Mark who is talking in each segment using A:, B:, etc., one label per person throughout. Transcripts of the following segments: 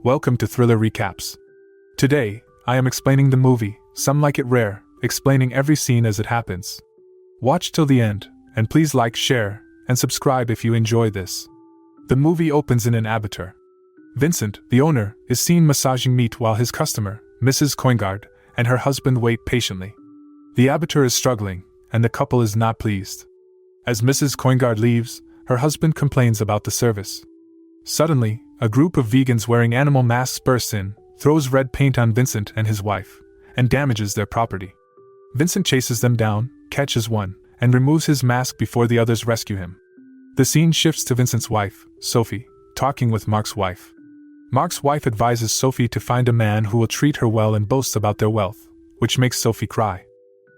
A: Welcome to Thriller Recaps. Today, I am explaining the movie, Some Like It Rare, explaining every scene as it happens. Watch till the end, and please like, share, and subscribe if you enjoy this. The movie opens in an abattoir. Vincent, the owner, is seen massaging meat while his customer, Mrs. Coingard, and her husband wait patiently. The abattoir is struggling, and the couple is not pleased. As Mrs. Coingard leaves, her husband complains about the service. Suddenly, a group of vegans wearing animal masks bursts in, throws red paint on Vincent and his wife, and damages their property. Vincent chases them down, catches one, and removes his mask before the others rescue him. The scene shifts to Vincent's wife, Sophie, talking with Mark's wife. Mark's wife advises Sophie to find a man who will treat her well and boasts about their wealth, which makes Sophie cry.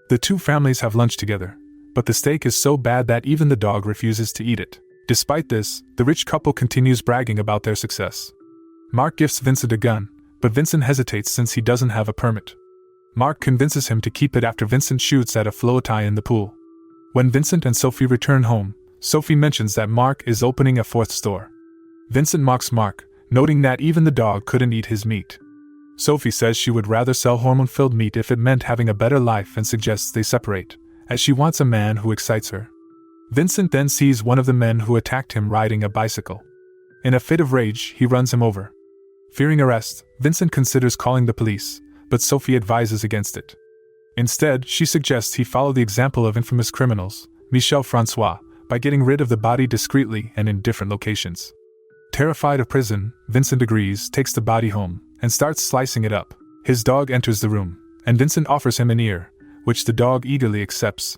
A: The two families have lunch together, but the steak is so bad that even the dog refuses to eat it. Despite this, the rich couple continues bragging about their success. Mark gifts Vincent a gun, but Vincent hesitates since he doesn't have a permit. Mark convinces him to keep it after Vincent shoots at a floatie in the pool. When Vincent and Sophie return home, Sophie mentions that Mark is opening a fourth store. Vincent mocks Mark, noting that even the dog couldn't eat his meat. Sophie says she would rather sell hormone-filled meat if it meant having a better life and suggests they separate, as she wants a man who excites her. Vincent then sees one of the men who attacked him riding a bicycle. In a fit of rage, he runs him over. Fearing arrest, Vincent considers calling the police, but Sophie advises against it. Instead, she suggests he follow the example of infamous criminals, Michel Francois, by getting rid of the body discreetly and in different locations. Terrified of prison, Vincent agrees, takes the body home, and starts slicing it up. His dog enters the room, and Vincent offers him an ear, which the dog eagerly accepts.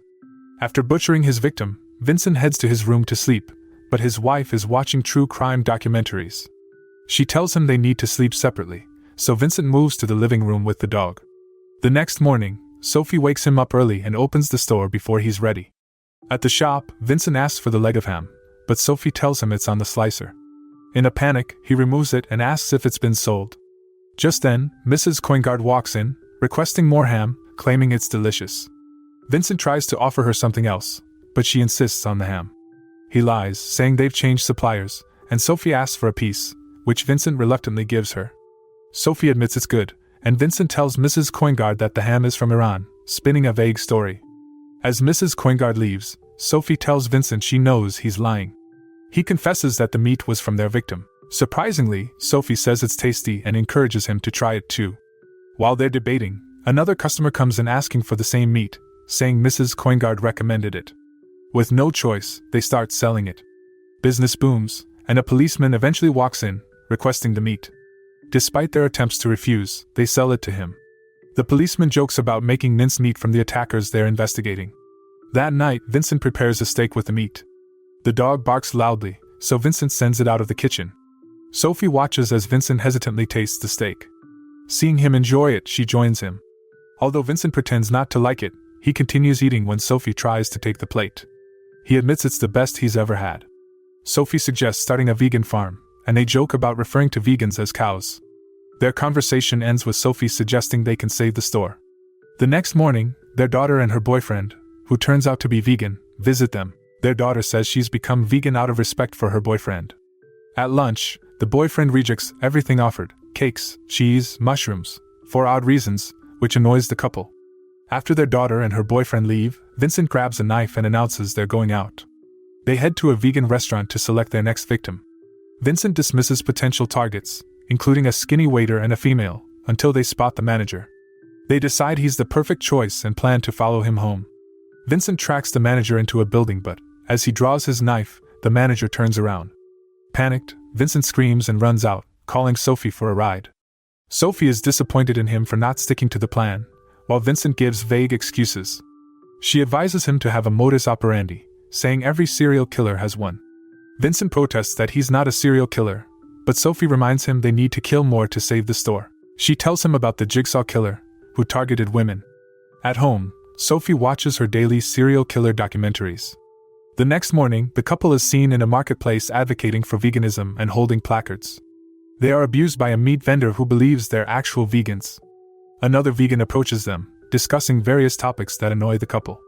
A: After butchering his victim, Vincent heads to his room to sleep, but his wife is watching true crime documentaries. She tells him they need to sleep separately, so Vincent moves to the living room with the dog. The next morning, Sophie wakes him up early and opens the store before he's ready. At the shop, Vincent asks for the leg of ham, but Sophie tells him it's on the slicer. In a panic, he removes it and asks if it's been sold. Just then, Mrs. Coingard walks in, requesting more ham, claiming it's delicious. Vincent tries to offer her something else, but she insists on the ham. He lies, saying they've changed suppliers, and Sophie asks for a piece, which Vincent reluctantly gives her. Sophie admits it's good, and Vincent tells Mrs. Coingard that the ham is from Iran, spinning a vague story. As Mrs. Coingard leaves, Sophie tells Vincent she knows he's lying. He confesses that the meat was from their victim. Surprisingly, Sophie says it's tasty and encourages him to try it too. While they're debating, another customer comes in asking for the same meat, saying Mrs. Coingard recommended it. With no choice, they start selling it. Business booms, and a policeman eventually walks in, requesting the meat. Despite their attempts to refuse, they sell it to him. The policeman jokes about making mincemeat from the attackers they're investigating. That night, Vincent prepares a steak with the meat. The dog barks loudly, so Vincent sends it out of the kitchen. Sophie watches as Vincent hesitantly tastes the steak. Seeing him enjoy it, she joins him. Although Vincent pretends not to like it, he continues eating when Sophie tries to take the plate. He admits it's the best he's ever had. Sophie suggests starting a vegan farm, and they joke about referring to vegans as cows. Their conversation ends with Sophie suggesting they can save the store. The next morning, their daughter and her boyfriend, who turns out to be vegan, visit them. Their daughter says she's become vegan out of respect for her boyfriend. At lunch, the boyfriend rejects everything offered, cakes, cheese, mushrooms, for odd reasons, which annoys the couple. After their daughter and her boyfriend leave, Vincent grabs a knife and announces they're going out. They head to a vegan restaurant to select their next victim. Vincent dismisses potential targets, including a skinny waiter and a female, until they spot the manager. They decide he's the perfect choice and plan to follow him home. Vincent tracks the manager into a building, but, as he draws his knife, the manager turns around. Panicked, Vincent screams and runs out, calling Sophie for a ride. Sophie is disappointed in him for not sticking to the plan, while Vincent gives vague excuses. She advises him to have a modus operandi, saying every serial killer has one. Vincent protests that he's not a serial killer, but Sophie reminds him they need to kill more to save the store. She tells him about the jigsaw killer, who targeted women. At home, Sophie watches her daily serial killer documentaries. The next morning, the couple is seen in a marketplace advocating for veganism and holding placards. They are abused by a meat vendor who believes they're actual vegans. Another vegan approaches them, discussing various topics that annoy the couple.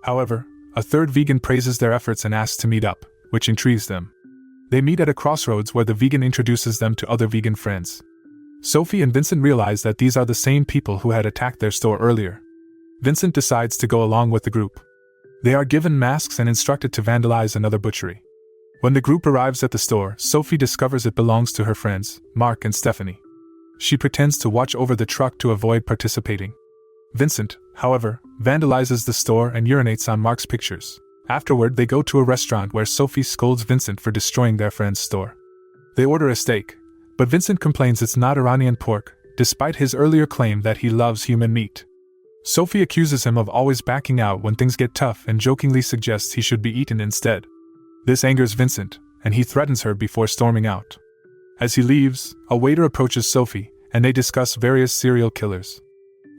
A: However, a third vegan praises their efforts and asks to meet up, which intrigues them. They meet at a crossroads where the vegan introduces them to other vegan friends. Sophie and Vincent realize that these are the same people who had attacked their store earlier. Vincent decides to go along with the group. They are given masks and instructed to vandalize another butchery. When the group arrives at the store, Sophie discovers it belongs to her friends, Mark and Stephanie. She pretends to watch over the truck to avoid participating. Vincent, however, vandalizes the store and urinates on Mark's pictures. Afterward, they go to a restaurant where Sophie scolds Vincent for destroying their friend's store. They order a steak, but Vincent complains it's not Iranian pork, despite his earlier claim that he loves human meat. Sophie accuses him of always backing out when things get tough and jokingly suggests he should be eaten instead. This angers Vincent, and he threatens her before storming out. As he leaves, a waiter approaches Sophie, and they discuss various serial killers.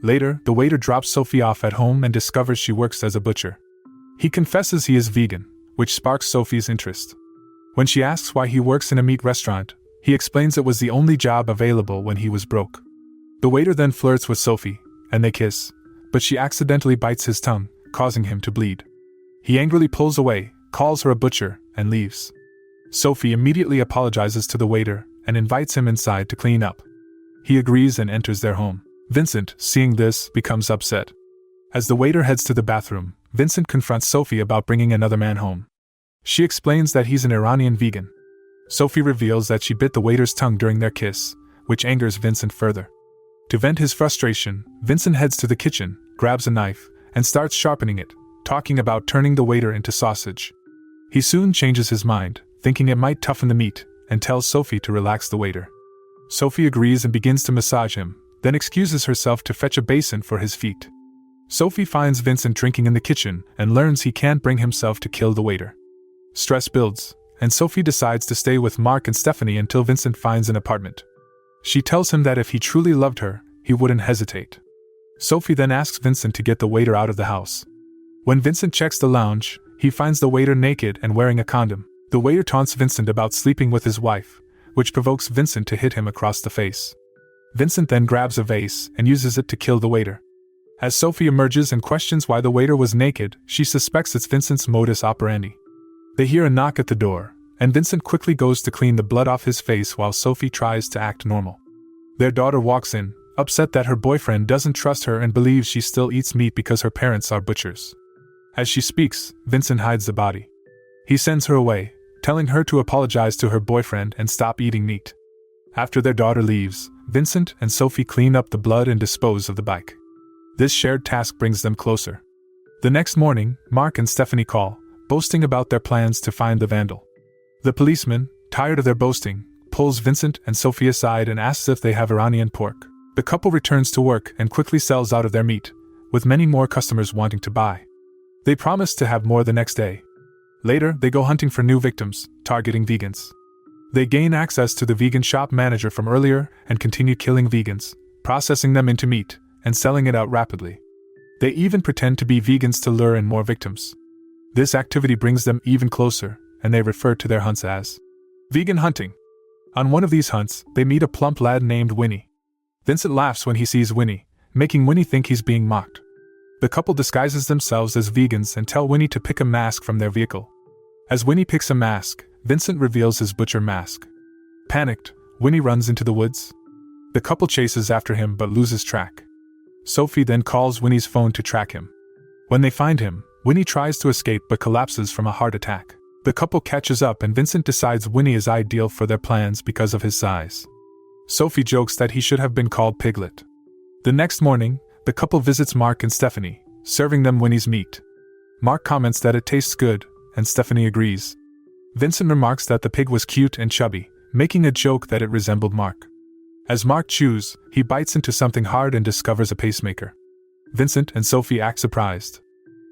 A: Later, the waiter drops Sophie off at home and discovers she works as a butcher. He confesses he is vegan, which sparks Sophie's interest. When she asks why he works in a meat restaurant, he explains it was the only job available when he was broke. The waiter then flirts with Sophie, and they kiss, but she accidentally bites his tongue, causing him to bleed. He angrily pulls away, calls her a butcher, and leaves. Sophie immediately apologizes to the waiter and invites him inside to clean up. He agrees and enters their home. Vincent, seeing this, becomes upset. As the waiter heads to the bathroom, Vincent confronts Sophie about bringing another man home. She explains that he's an Iranian vegan. Sophie reveals that she bit the waiter's tongue during their kiss, which angers Vincent further. To vent his frustration, Vincent heads to the kitchen, grabs a knife, and starts sharpening it, talking about turning the waiter into sausage. He soon changes his mind, thinking it might toughen the meat, and tells Sophie to relax the waiter. Sophie agrees and begins to massage him, then excuses herself to fetch a basin for his feet. Sophie finds Vincent drinking in the kitchen and learns he can't bring himself to kill the waiter. Stress builds, and Sophie decides to stay with Mark and Stephanie until Vincent finds an apartment. She tells him that if he truly loved her, he wouldn't hesitate. Sophie then asks Vincent to get the waiter out of the house. When Vincent checks the lounge, he finds the waiter naked and wearing a condom. The waiter taunts Vincent about sleeping with his wife, which provokes Vincent to hit him across the face. Vincent then grabs a vase and uses it to kill the waiter. As Sophie emerges and questions why the waiter was naked, she suspects it's Vincent's modus operandi. They hear a knock at the door, and Vincent quickly goes to clean the blood off his face while Sophie tries to act normal. Their daughter walks in, upset that her boyfriend doesn't trust her and believes she still eats meat because her parents are butchers. As she speaks, Vincent hides the body. He sends her away, telling her to apologize to her boyfriend and stop eating meat. After their daughter leaves, Vincent and Sophie clean up the blood and dispose of the bike. This shared task brings them closer. The next morning, Mark and Stephanie call, boasting about their plans to find the vandal. The policeman, tired of their boasting, pulls Vincent and Sophie aside and asks if they have Iranian pork. The couple returns to work and quickly sells out of their meat, with many more customers wanting to buy. They promise to have more the next day. Later, they go hunting for new victims, targeting vegans. They gain access to the vegan shop manager from earlier and continue killing vegans, processing them into meat, and selling it out rapidly. They even pretend to be vegans to lure in more victims. This activity brings them even closer, and they refer to their hunts as vegan hunting. On one of these hunts, they meet a plump lad named Winnie. Vincent laughs when he sees Winnie, making Winnie think he's being mocked. The couple disguises themselves as vegans and tell Winnie to pick a mask from their vehicle. As Winnie picks a mask, Vincent reveals his butcher mask. Panicked, Winnie runs into the woods. The couple chases after him but loses track. Sophie then calls Winnie's phone to track him. When they find him, Winnie tries to escape but collapses from a heart attack. The couple catches up and Vincent decides Winnie is ideal for their plans because of his size. Sophie jokes that he should have been called Piglet. The next morning, the couple visits Mark and Stephanie, serving them Winnie's meat. Mark comments that it tastes good, and Stephanie agrees. Vincent remarks that the pig was cute and chubby, making a joke that it resembled Mark. As Mark chews, he bites into something hard and discovers a pacemaker. Vincent and Sophie act surprised.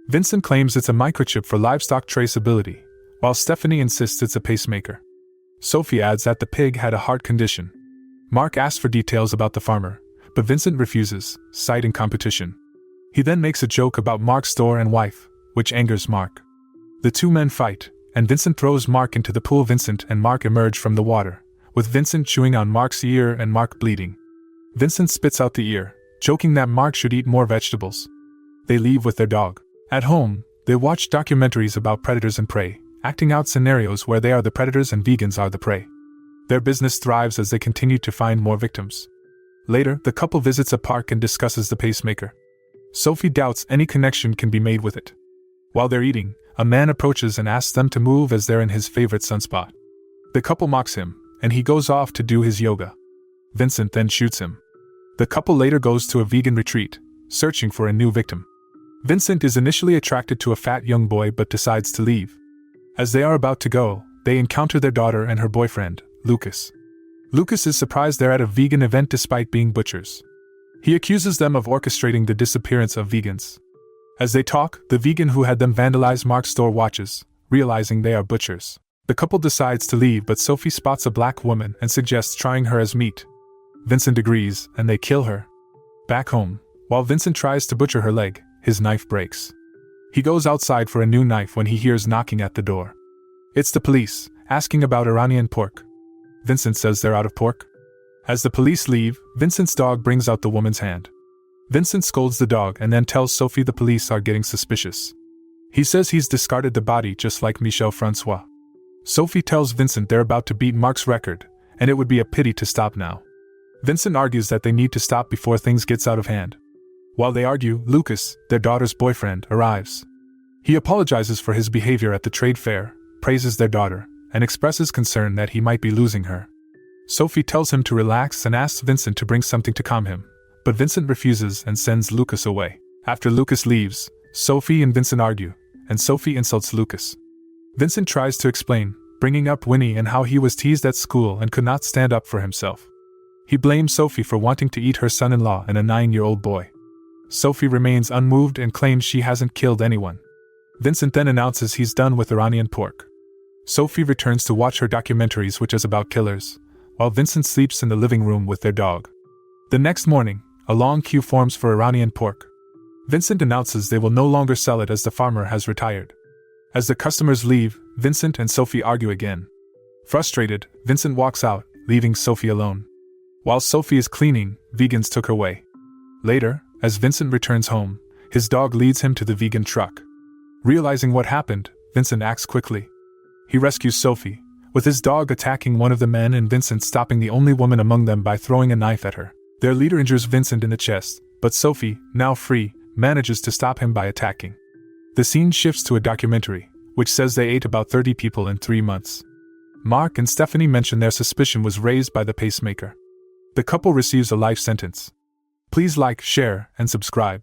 A: Vincent claims it's a microchip for livestock traceability, while Stephanie insists it's a pacemaker. Sophie adds that the pig had a heart condition. Mark asks for details about the farmer, but Vincent refuses, citing competition. He then makes a joke about Mark's store and wife, which angers Mark. The two men fight, and Vincent throws Mark into the pool. Vincent and Mark emerge from the water, with Vincent chewing on Mark's ear and Mark bleeding. Vincent spits out the ear, joking that Mark should eat more vegetables. They leave with their dog. At home, they watch documentaries about predators and prey, acting out scenarios where they are the predators and vegans are the prey. Their business thrives as they continue to find more victims. Later, the couple visits a park and discusses the pacemaker. Sophie doubts any connection can be made with it. While they're eating, a man approaches and asks them to move as they're in his favorite sunspot. The couple mocks him, and he goes off to do his yoga. Vincent then shoots him. The couple later goes to a vegan retreat, searching for a new victim. Vincent is initially attracted to a fat young boy but decides to leave. As they are about to go, they encounter their daughter and her boyfriend, Lucas. Lucas is surprised they're at a vegan event despite being butchers. He accuses them of orchestrating the disappearance of vegans. As they talk, the vegan who had them vandalize Mark's store watches, realizing they are butchers. The couple decides to leave, but Sophie spots a black woman and suggests trying her as meat. Vincent agrees, and they kill her. Back home, while Vincent tries to butcher her leg, his knife breaks. He goes outside for a new knife when he hears knocking at the door. It's the police, asking about Iranian pork. Vincent says they're out of pork. As the police leave, Vincent's dog brings out the woman's hand. Vincent scolds the dog and then tells Sophie the police are getting suspicious. He says he's discarded the body just like Michel Francois. Sophie tells Vincent they're about to beat Mark's record, and it would be a pity to stop now. Vincent argues that they need to stop before things gets out of hand. While they argue, Lucas, their daughter's boyfriend, arrives. He apologizes for his behavior at the trade fair, praises their daughter, and expresses concern that he might be losing her. Sophie tells him to relax and asks Vincent to bring something to calm him, but Vincent refuses and sends Lucas away. After Lucas leaves, Sophie and Vincent argue, and Sophie insults Lucas. Vincent tries to explain, bringing up Winnie and how he was teased at school and could not stand up for himself. He blames Sophie for wanting to eat her son-in-law and a 9-year-old boy. Sophie remains unmoved and claims she hasn't killed anyone. Vincent then announces he's done with Iranian pork. Sophie returns to watch her documentaries, which is about killers, while Vincent sleeps in the living room with their dog. The next morning, a long queue forms for Iranian pork. Vincent announces they will no longer sell it as the farmer has retired. As the customers leave, Vincent and Sophie argue again. Frustrated, Vincent walks out, leaving Sophie alone. While Sophie is cleaning, vegans took her away. Later, as Vincent returns home, his dog leads him to the vegan truck. Realizing what happened, Vincent acts quickly. He rescues Sophie, with his dog attacking one of the men and Vincent stopping the only woman among them by throwing a knife at her. Their leader injures Vincent in the chest, but Sophie, now free, manages to stop him by attacking. The scene shifts to a documentary, which says they ate about 30 people in 3 months. Mark and Stephanie mention their suspicion was raised by the pacemaker. The couple receives a life sentence. Please like, share, and subscribe.